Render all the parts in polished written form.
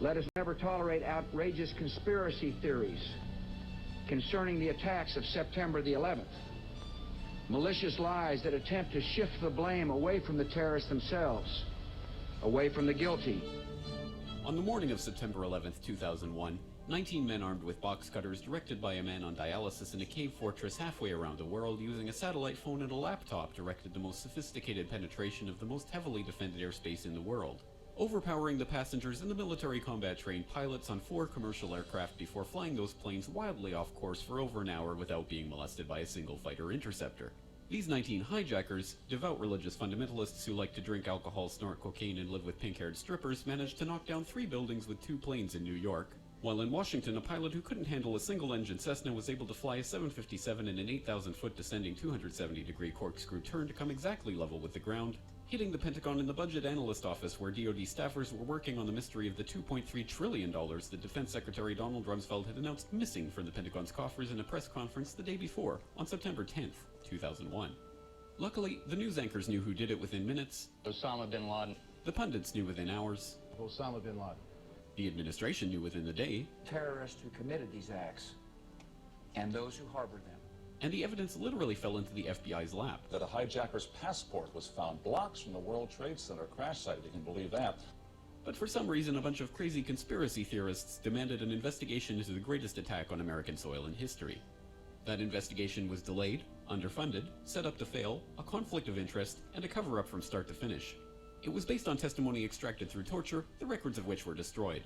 Let us never tolerate outrageous conspiracy theories concerning the attacks of September the 11th. Malicious lies that attempt to shift the blame away from the terrorists themselves, away from the guilty. On the morning of September 11th, 2001, 19 men armed with box cutters, directed by a man on dialysis in a cave fortress halfway around the world using a satellite phone and a laptop, directed the most sophisticated penetration of the most heavily defended airspace in the world, overpowering the passengers and the military combat-trained pilots on 4 commercial aircraft before flying those planes wildly off course for over an hour without being molested by a single fighter interceptor. These 19 hijackers, devout religious fundamentalists who like to drink alcohol, snort cocaine, and live with pink-haired strippers, managed to knock down 3 buildings with 2 planes in New York, while in Washington, a pilot who couldn't handle a single-engine Cessna was able to fly a 757 in an 8,000-foot descending 270-degree corkscrew turn to come exactly level with the ground, hitting the Pentagon in the Budget Analyst Office, where DoD staffers were working on the mystery of the $2.3 trillion that Defense Secretary Donald Rumsfeld had announced missing from the Pentagon's coffers in a press conference the day before, on September 10th, 2001. Luckily, the news anchors knew who did it within minutes. Osama bin Laden. The pundits knew within hours. Osama bin Laden. The administration knew within the day. Terrorists who committed these acts and those who harbored them. And the evidence literally fell into the FBI's lap. That a hijacker's passport was found blocks from the World Trade Center crash site. You can believe that. But for some reason, a bunch of crazy conspiracy theorists demanded an investigation into the greatest attack on American soil in history. That investigation was delayed, underfunded, set up to fail, a conflict of interest, and a cover-up from start to finish. It was based on testimony extracted through torture, the records of which were destroyed.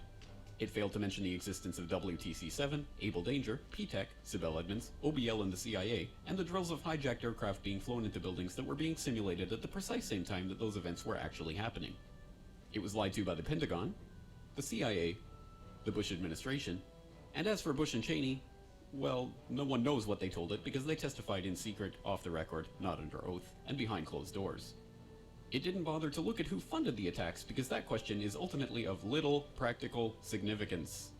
It failed to mention the existence of WTC-7, Able Danger, P-TECH, Sibel Edmonds, OBL and the CIA, and the drills of hijacked aircraft being flown into buildings that were being simulated at the precise same time that those events were actually happening. It was lied to by the Pentagon, the CIA, the Bush administration, and as for Bush and Cheney, well, no one knows what they told it because they testified in secret, off the record, not under oath, and behind closed doors. It didn't bother to look at who funded the attacks because that question is ultimately of little practical significance.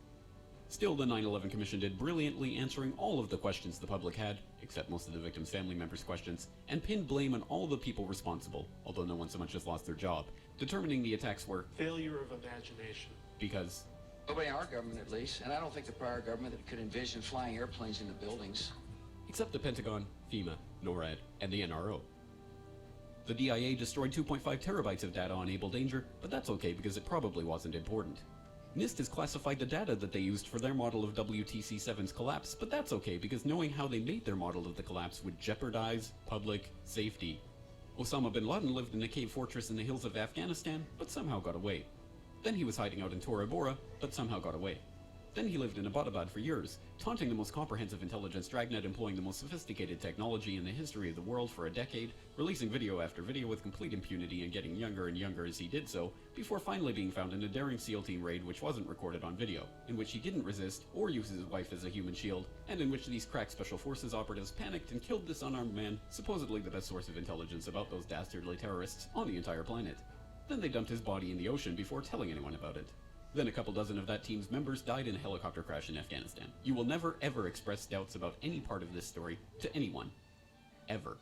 Still, the 9/11 Commission did brilliantly answering all of the questions the public had, except most of the victims' family members' questions, and pinned blame on all the people responsible, although no one so much as lost their job, determining the attacks were failure of imagination. Because Nobody in our government, at least, and I don't think the prior government that could envision flying airplanes into buildings. Except the Pentagon, FEMA, NORAD, and the NRO. The DIA destroyed 2.5 terabytes of data on Able Danger, but that's okay because it probably wasn't important. NIST has classified the data that they used for their model of WTC-7's collapse, but that's okay because knowing how they made their model of the collapse would jeopardize public safety. Osama bin Laden lived in a cave fortress in the hills of Afghanistan, but somehow got away. Then he was hiding out in Tora Bora, but somehow got away. Then he lived in Abbottabad for years, taunting the most comprehensive intelligence dragnet employing the most sophisticated technology in the history of the world for a decade, releasing video after video with complete impunity and getting younger and younger as he did so, before finally being found in a daring SEAL team raid which wasn't recorded on video, in which he didn't resist or use his wife as a human shield, and in which these crack special forces operatives panicked and killed this unarmed man, supposedly the best source of intelligence about those dastardly terrorists on the entire planet. Then they dumped his body in the ocean before telling anyone about it. Then a couple dozen of that team's members died in a helicopter crash in Afghanistan. You will never ever express doubts about any part of this story to anyone. Ever.